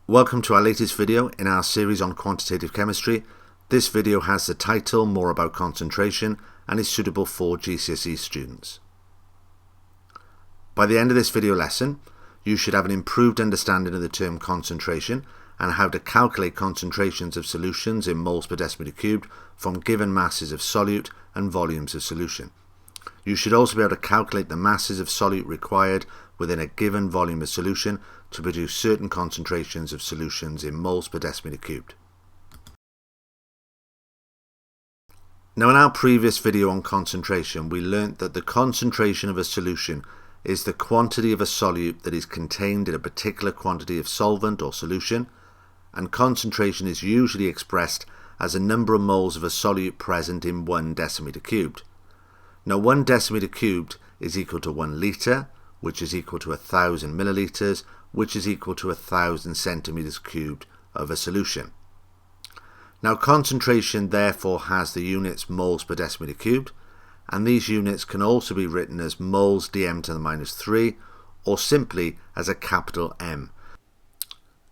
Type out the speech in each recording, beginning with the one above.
Welcome to our latest video in our series on quantitative chemistry. This video has the title More About Concentration and is suitable for GCSE students. By the end of this video lesson, you should have an improved understanding of the term concentration and how to calculate concentrations of solutions in moles per decimeter cubed from given masses of solute and volumes of solution. You should also be able to calculate the masses of solute required within a given volume of solution to produce certain concentrations of solutions in moles per decimeter cubed. Now, in our previous video on concentration, we learnt that the concentration of a solution is the quantity of a solute that is contained in a particular quantity of solvent or solution, and concentration is usually expressed as a number of moles of a solute present in 1 decimeter cubed. Now, 1 decimeter cubed is equal to 1 litre, which is equal to 1,000 millilitres, which is equal to 1,000 centimetres cubed of a solution. Now, concentration therefore has the units moles per decimeter cubed, and these units can also be written as moles dm to the minus 3, or simply as a capital M.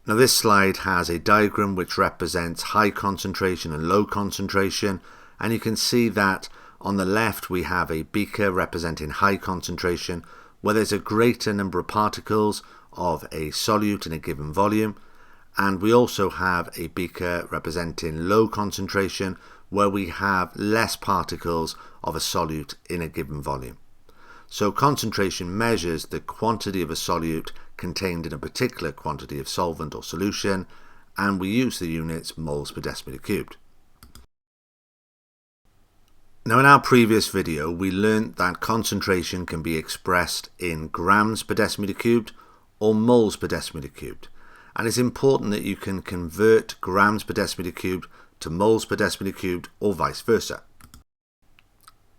Now, this slide has a diagram which represents high concentration and low concentration, and you can see that on the left we have a beaker representing high concentration, where there's a greater number of particles of a solute in a given volume, and we also have a beaker representing low concentration, where we have less particles of a solute in a given volume. So concentration measures the quantity of a solute contained in a particular quantity of solvent or solution, and we use the units moles per decimeter cubed. Now, in our previous video, we learnt that concentration can be expressed in grams per decimeter cubed or moles per decimeter cubed. And it's important that you can convert grams per decimeter cubed to moles per decimeter cubed or vice versa.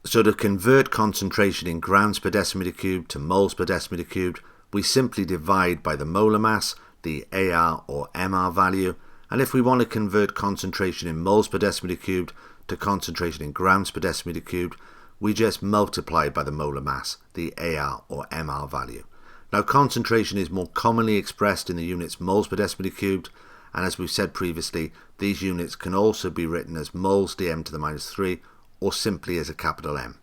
So to convert concentration in grams per decimeter cubed to moles per decimeter cubed, we simply divide by the molar mass, the AR or MR value. And if we want to convert concentration in moles per decimeter cubed to concentration in grams per decimeter cubed, we just multiply by the molar mass, the AR or MR value. Now, concentration is more commonly expressed in the units moles per decimeter cubed, and as we've said previously, these units can also be written as moles dm to the minus 3 or simply as a capital M.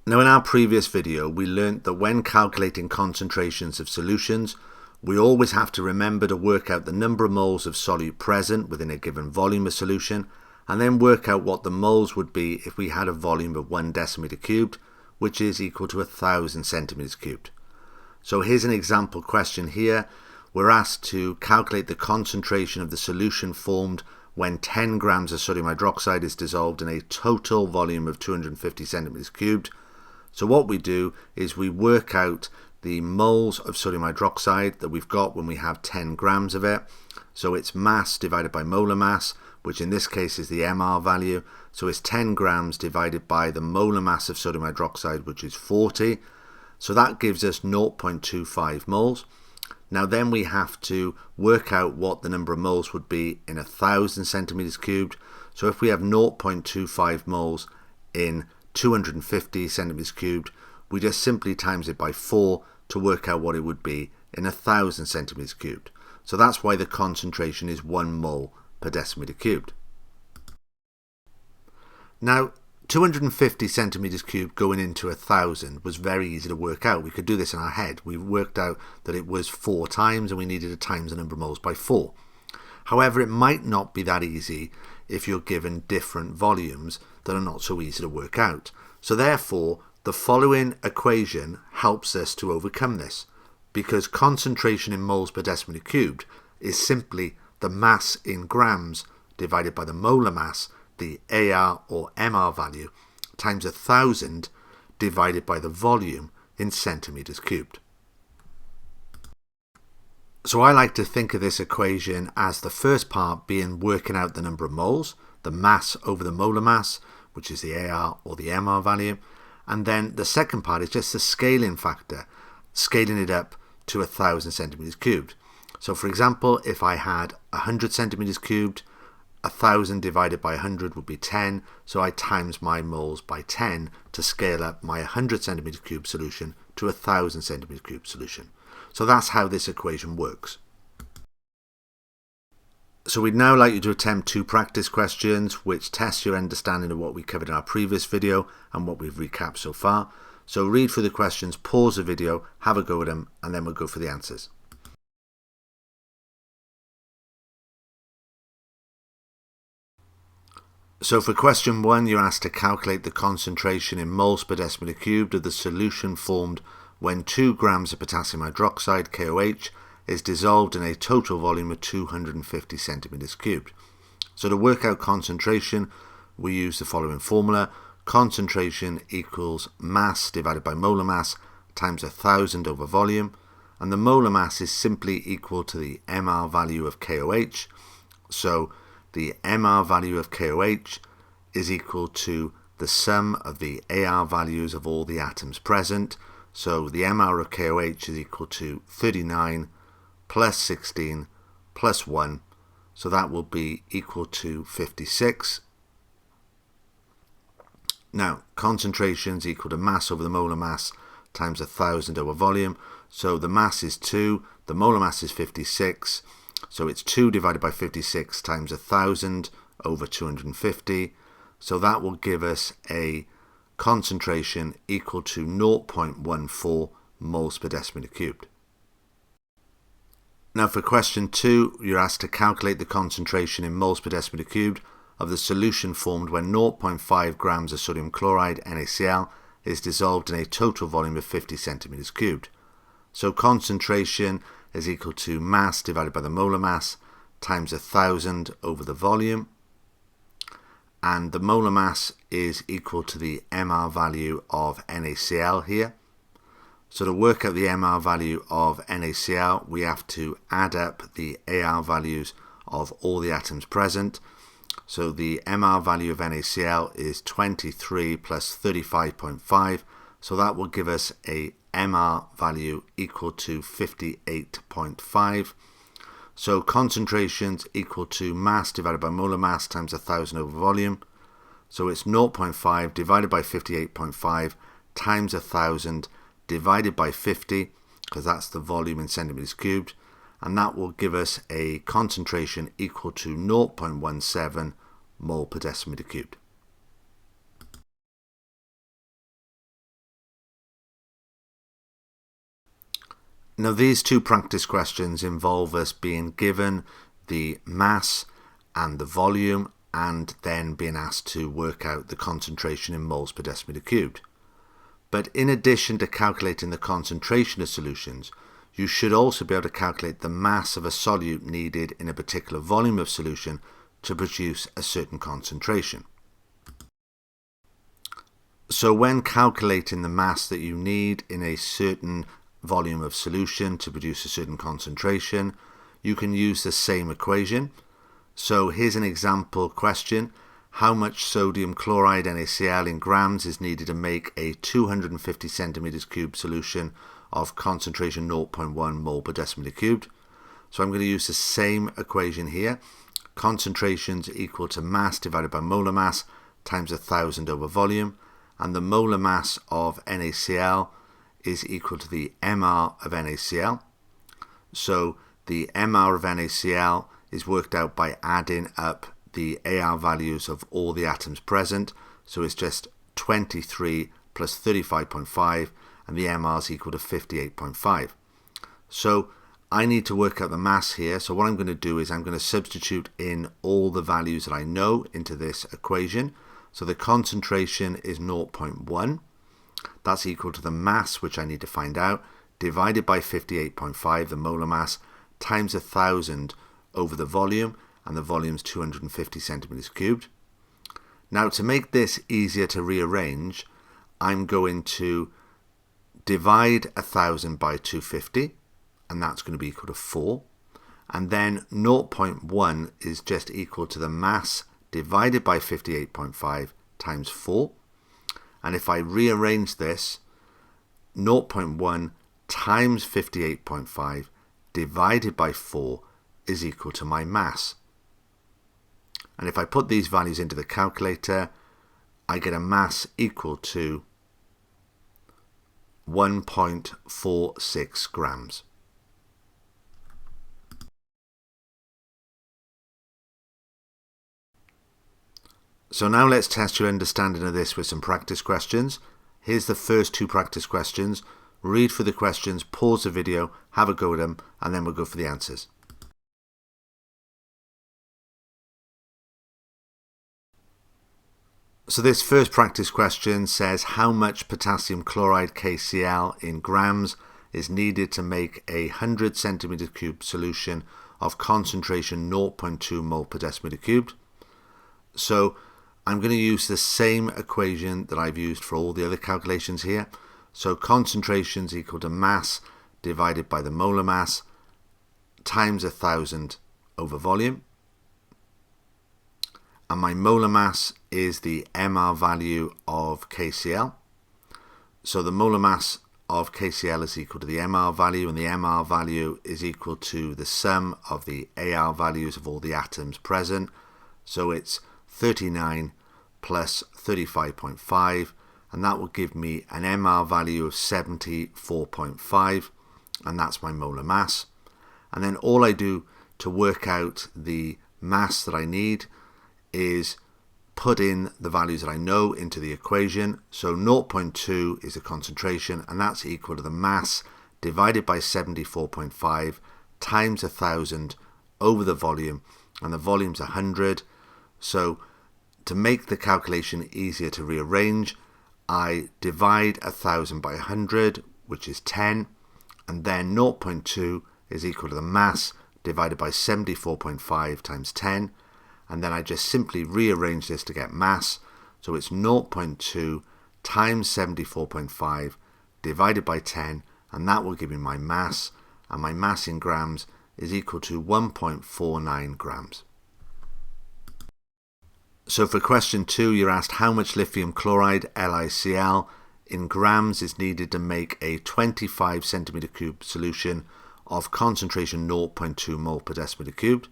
Now, in our previous video, we learnt that when calculating concentrations of solutions, we always have to remember to work out the number of moles of solute present within a given volume of solution, and then work out what the moles would be if we had a volume of 1 decimeter cubed, which is equal to 1,000 centimeters cubed. So here's an example question here. We're asked to calculate the concentration of the solution formed when 10 grams of sodium hydroxide is dissolved in a total volume of 250 centimeters cubed. So what we do is we work out the moles of sodium hydroxide that we've got when we have 10 grams of it. So it's mass divided by molar mass, which in this case is the MR value. So it's 10 grams divided by the molar mass of sodium hydroxide, which is 40. So that gives us 0.25 moles. Now then we have to work out what the number of moles would be in 1,000 centimeters cubed. So if we have 0.25 moles in 250 centimeters cubed, we just simply times it by 4 to work out what it would be in 1,000 centimeters cubed. So that's why the concentration is 1 mole per decimeter cubed. Now, 250 centimeters cubed going into 1,000 was very easy to work out. We could do this in our head. We worked out that it was 4 times, and we needed to times the number of moles by 4. However, it might not be that easy if you're given different volumes that are not so easy to work out. So therefore, the following equation helps us to overcome this, because concentration in moles per decimeter cubed is simply the mass in grams divided by the molar mass, the AR or MR value, times 1,000 divided by the volume in centimeters cubed. So I like to think of this equation as the first part being working out the number of moles, the mass over the molar mass, which is the AR or the MR value, and then the second part is just the scaling factor, scaling it up to 1,000 centimeters cubed. So for example, if I had 100 centimeters cubed, 1,000 divided by 100 would be 10, so I times my moles by 10 to scale up my 100 centimeter cubed solution to 1,000 centimeter cubed solution. So that's how this equation works. So we'd now like you to attempt 2 practice questions which test your understanding of what we covered in our previous video and what we've recapped so far. So read through the questions, pause the video, have a go at them, and then we'll go for the answers. So for question 1, you're asked to calculate the concentration in moles per decimeter cubed of the solution formed when 2 grams of potassium hydroxide, KOH, is dissolved in a total volume of 250 centimeters cubed. So to work out concentration, we use the following formula. Concentration equals mass divided by molar mass times 1,000 over volume, and the molar mass is simply equal to the MR value of KOH. So the MR value of KOH is equal to the sum of the AR values of all the atoms present. So the MR of KOH is equal to 39 plus 16 plus 1. So that will be equal to 56. Now, concentration is equal to mass over the molar mass times 1,000 over volume. So the mass is 2, the molar mass is 56. So it's 2 divided by 56 times 1,000 over 250. So that will give us a concentration equal to 0.14 moles per decimeter cubed. Now for question 2, you're asked to calculate the concentration in moles per decimeter cubed of the solution formed when 0.5 grams of sodium chloride, NaCl, is dissolved in a total volume of 50 centimeters cubed. So concentration is equal to mass divided by the molar mass times 1,000 over the volume, and the molar mass is equal to the MR value of NaCl here. So to work out the MR value of NaCl, we have to add up the AR values of all the atoms present. So the MR value of NaCl is 23 plus 35.5, so that will give us a MR value equal to 58.5. So concentrations equal to mass divided by molar mass times 1,000 over volume. So it's 0.5 divided by 58.5 times 1,000 divided by 50, because that's the volume in centimeters cubed, and that will give us a concentration equal to 0.17 mole per decimeter cubed. Now these 2 practice questions involve us being given the mass and the volume and then being asked to work out the concentration in moles per decimeter cubed. But in addition to calculating the concentration of solutions, you should also be able to calculate the mass of a solute needed in a particular volume of solution to produce a certain concentration. So when calculating the mass that you need in a certain volume of solution to produce a certain concentration, you can use the same equation. So here's an example question. How much sodium chloride NaCl in grams is needed to make a 250 centimeters cubed solution of concentration 0.1 mole per decimeter cubed? So I'm going to use the same equation here. Concentrations equal to mass divided by molar mass times 1,000 over volume, and the molar mass of NaCl is equal to the MR of NaCl. So the MR of NaCl is worked out by adding up the AR values of all the atoms present. So it's just 23 plus 35.5, and the MR is equal to 58.5. So I need to work out the mass here. So what I'm going to do is I'm going to substitute in all the values that I know into this equation. So the concentration is 0.1. That's equal to the mass, which I need to find out, divided by 58.5, the molar mass, times 1,000 over the volume, and the volume is 250 centimeters cubed. Now to make this easier to rearrange, I'm going to divide 1,000 by 250, and that's going to be equal to 4. And then 0.1 is just equal to the mass divided by 58.5 times 4. And if I rearrange this, 0.1 times 58.5 divided by 4 is equal to my mass. And if I put these values into the calculator, I get a mass equal to 1.46 grams. So now let's test your understanding of this with some practice questions. Here's the first two practice questions. Read through the questions, pause the video, have a go at them, and then we'll go for the answers. So this first practice question says how much potassium chloride KCl in grams is needed to make a 100 centimeter cube solution of concentration 0.2 mole per decimeter cubed. So I'm going to use the same equation that I've used for all the other calculations here. So concentration is equal to mass divided by the molar mass times 1,000 over volume. And my molar mass is the MR value of KCl. So the molar mass of KCl is equal to the MR value, and the MR value is equal to the sum of the AR values of all the atoms present. So it's 39 plus 35.5, and that will give me an MR value of 74.5, and that's my molar mass. And then all I do to work out the mass that I need is put in the values that I know into the equation. So 0.2 is the concentration, and that's equal to the mass divided by 74.5 times 1,000 over the volume, and the volume's 100. So to make the calculation easier to rearrange, I divide 1,000 by 100, which is 10, and then 0.2 is equal to the mass divided by 74.5 times 10, and then I just simply rearrange this to get mass. So it's 0.2 times 74.5 divided by 10, and that will give me my mass, and my mass in grams is equal to 1.49 grams. So for question 2, you're asked how much lithium chloride, LiCl, in grams is needed to make a 25 centimeter cube solution of concentration 0.2 mole per decimeter cubed.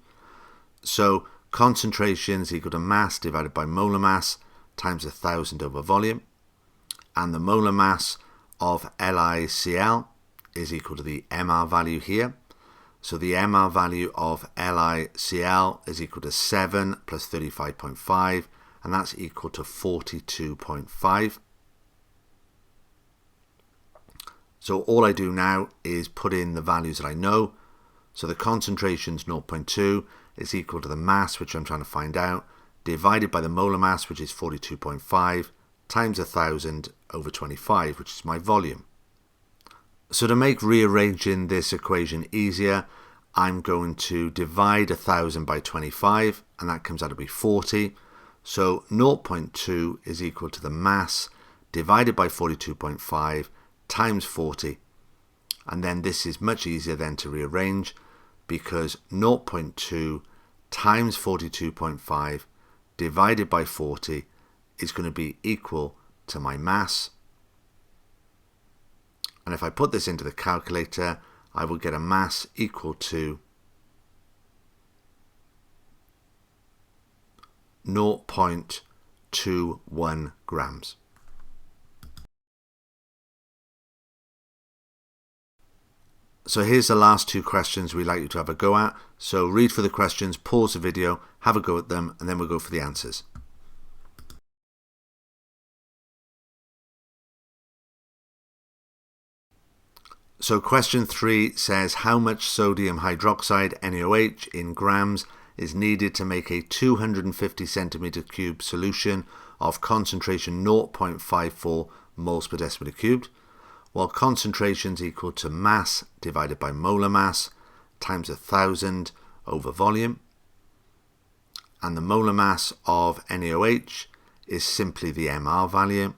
So concentration is equal to mass divided by molar mass times 1,000 over volume, and the molar mass of LiCl is equal to the MR value here. So the MR value of LiCl is equal to 7 plus 35.5, and that's equal to 42.5. So all I do now is put in the values that I know. So the concentration is 0.2 is equal to the mass, which I'm trying to find out, divided by the molar mass, which is 42.5, times 1,000 over 25, which is my volume. So to make rearranging this equation easier, I'm going to divide 1,000 by 25, and that comes out to be 40. So 0.2 is equal to the mass divided by 42.5 times 40. And then this is much easier then to rearrange, because 0.2 times 42.5 divided by 40 is going to be equal to my mass. And if I put this into the calculator, I will get a mass equal to 0.21 grams. So here's the last two questions we'd like you to have a go at. So read for the questions, pause the video, have a go at them, and then we'll go for the answers. So question 3 says how much sodium hydroxide NaOH in grams is needed to make a 250 centimeter cube solution of concentration 0.54 moles per decimeter cubed. Well, concentration is equal to mass divided by molar mass times 1,000 over volume. And the molar mass of NaOH is simply the MR value.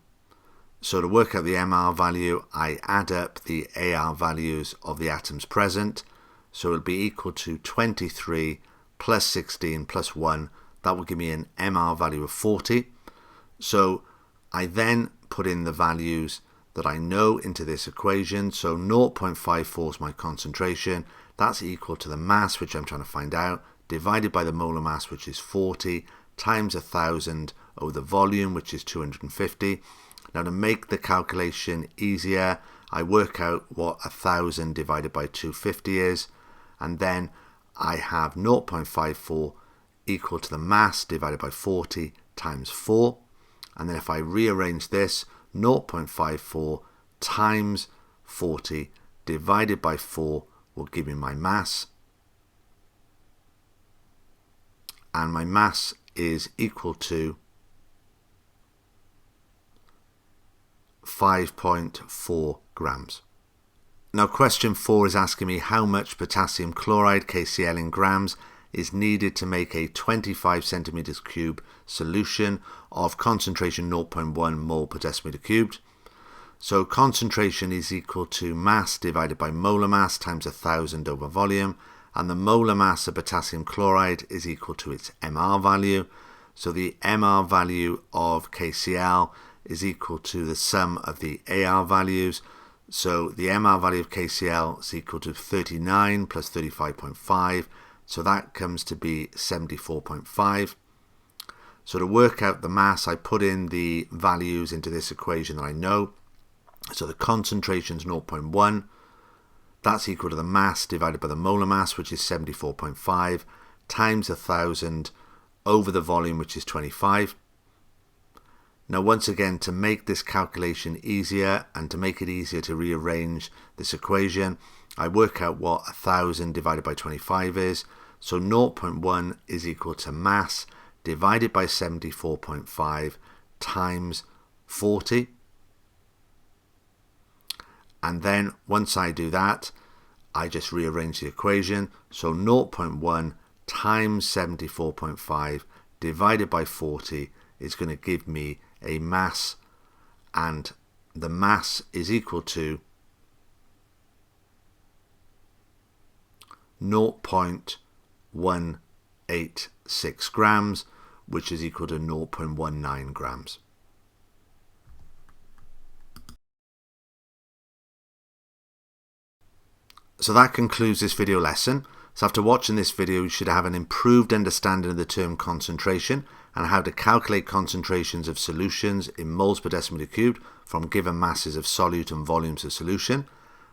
So to work out the MR value, I add up the AR values of the atoms present. So it'll be equal to 23 plus 16 plus 1. That will give me an MR value of 40. So I then put in the values that I know into this equation. So 0.54 is my concentration. That's equal to the mass, which I'm trying to find out, divided by the molar mass, which is 40, times 1,000 over the volume, which is 250. Now to make the calculation easier, I work out what 1,000 divided by 250 is, and then I have 0.54 equal to the mass divided by 40 times 4. And then if I rearrange this, 0.54 times 40 divided by 4 will give me my mass. And my mass is equal to 5.4 grams. Now question 4 is asking me how much potassium chloride, KCl in grams, is needed to make a 25 centimeters cube solution of concentration 0.1 mole per decimeter cubed. So concentration is equal to mass divided by molar mass times 1,000 over volume, and the molar mass of potassium chloride is equal to its MR value. So the MR value of KCl is equal to the sum of the AR values. So the MR value of KCl is equal to 39 plus 35.5. So that comes to be 74.5. So to work out the mass, I put in the values into this equation that I know. So the concentration is 0.1. That's equal to the mass divided by the molar mass, which is 74.5, times 1,000 over the volume, which is 25. Now once again, to make this calculation easier and to make it easier to rearrange this equation, I work out what 1,000 divided by 25 is. So 0.1 is equal to mass divided by 74.5 times 40. And then once I do that, I just rearrange the equation. So 0.1 times 74.5 divided by 40 is going to give me a mass, and the mass is equal to 0.186 grams, which is equal to 0.19 grams. So that concludes this video lesson. So after watching this video, you should have an improved understanding of the term concentration and how to calculate concentrations of solutions in moles per decimeter cubed from given masses of solute and volumes of solution.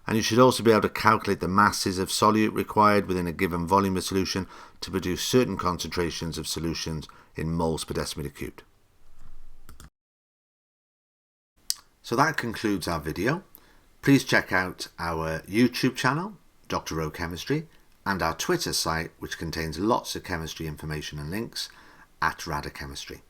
And you should also be able to calculate the masses of solute required within a given volume of solution to produce certain concentrations of solutions in moles per decimeter cubed. So that concludes our video. Please check out our YouTube channel, Dr. O Chemistry, and our Twitter site, which contains lots of chemistry information and links, @RadaChemistry.